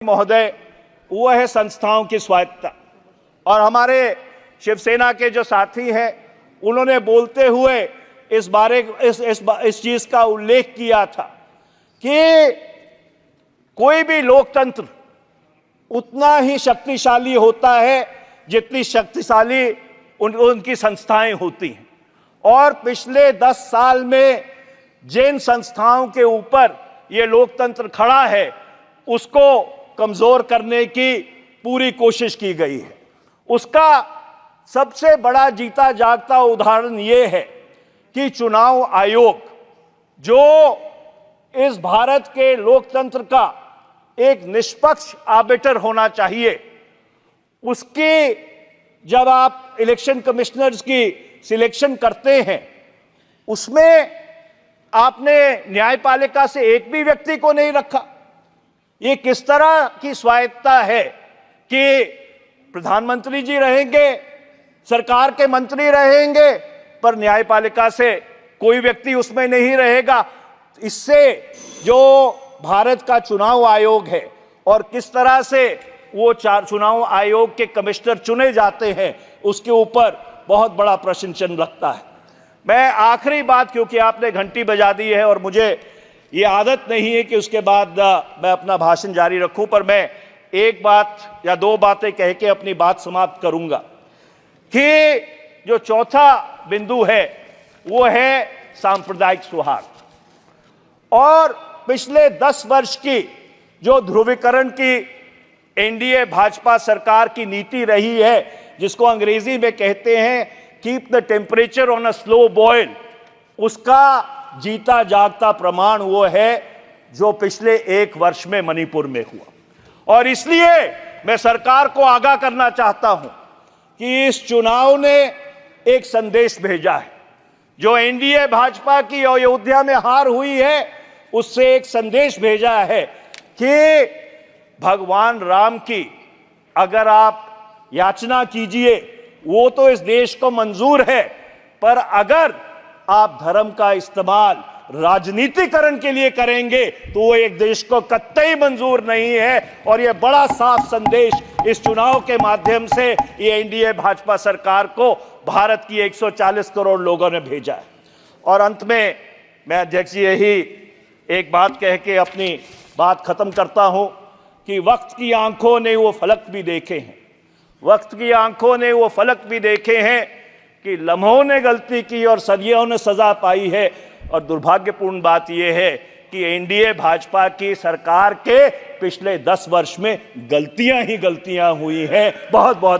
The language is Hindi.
महोदय, वो है संस्थाओं की स्वायत्तता। और हमारे शिवसेना के जो साथी हैं उन्होंने बोलते हुए इस चीज का उल्लेख किया था कि कोई भी लोकतंत्र उतना ही शक्तिशाली होता है जितनी शक्तिशाली उनकी संस्थाएं होती हैं। और पिछले 10 साल में जिन संस्थाओं के ऊपर ये लोकतंत्र खड़ा है उसको कमजोर करने की पूरी कोशिश की गई है। उसका सबसे बड़ा जीता जागता उदाहरण ये है कि चुनाव आयोग, जो इस भारत के लोकतंत्र का एक निष्पक्ष आर्बिटर होना चाहिए, उसकी जब आप इलेक्शन कमिश्नर्स की सिलेक्शन करते हैं उसमें आपने न्यायपालिका से एक भी व्यक्ति को नहीं रखा। ये किस तरह की स्वायत्तता है कि प्रधानमंत्री जी रहेंगे, सरकार के मंत्री रहेंगे, पर न्यायपालिका से कोई व्यक्ति उसमें नहीं रहेगा। इससे जो भारत का चुनाव आयोग है और किस तरह से वो चुनाव आयोग के कमिश्नर चुने जाते हैं उसके ऊपर बहुत बड़ा प्रश्न चिन्ह लगता है। मैं आखिरी बात, क्योंकि आपने घंटी बजा दी है और मुझे ये आदत नहीं है कि उसके बाद मैं अपना भाषण जारी रखूं, पर मैं एक बात या दो बातें कह के अपनी बात समाप्त करूंगा कि जो चौथा बिंदु है वो है सांप्रदायिक सौहार्द। और पिछले 10 वर्ष की जो ध्रुवीकरण की एनडीए भाजपा सरकार की नीति रही है, जिसको अंग्रेजी में कहते हैं keep the temperature on a slow boil, उसका जीता जागता प्रमाण वो है जो पिछले 1 वर्ष में मणिपुर में हुआ। और इसलिए मैं सरकार को आगाह करना चाहता हूं कि इस चुनाव ने एक संदेश भेजा है। जो एनडीए भाजपा की अयोध्या में हार हुई है उससे एक संदेश भेजा है कि भगवान राम की अगर आप याचना कीजिए वो तो इस देश को मंजूर है, पर अगर आप धर्म का इस्तेमाल राजनीतिकरण के लिए करेंगे तो वो एक देश को कतई मंजूर नहीं है। और ये बड़ा साफ संदेश इस चुनाव के माध्यम से ये एनडीए भाजपा सरकार को भारत की 140 करोड़ लोगों ने भेजा है। और अंत में मैं अध्यक्ष जी यही एक बात कह के अपनी बात खत्म करता हूं कि वक्त की आंखों ने वो फलक भी देखे हैं, वक्त की आंखों ने वो फलक भी देखे हैं कि लम्हों ने गलती की और सदियों ने सजा पाई है। और दुर्भाग्यपूर्ण बात यह है कि एनडीए भाजपा की सरकार के पिछले 10 वर्ष में गलतियां ही गलतियां हुई हैं। बहुत बहुत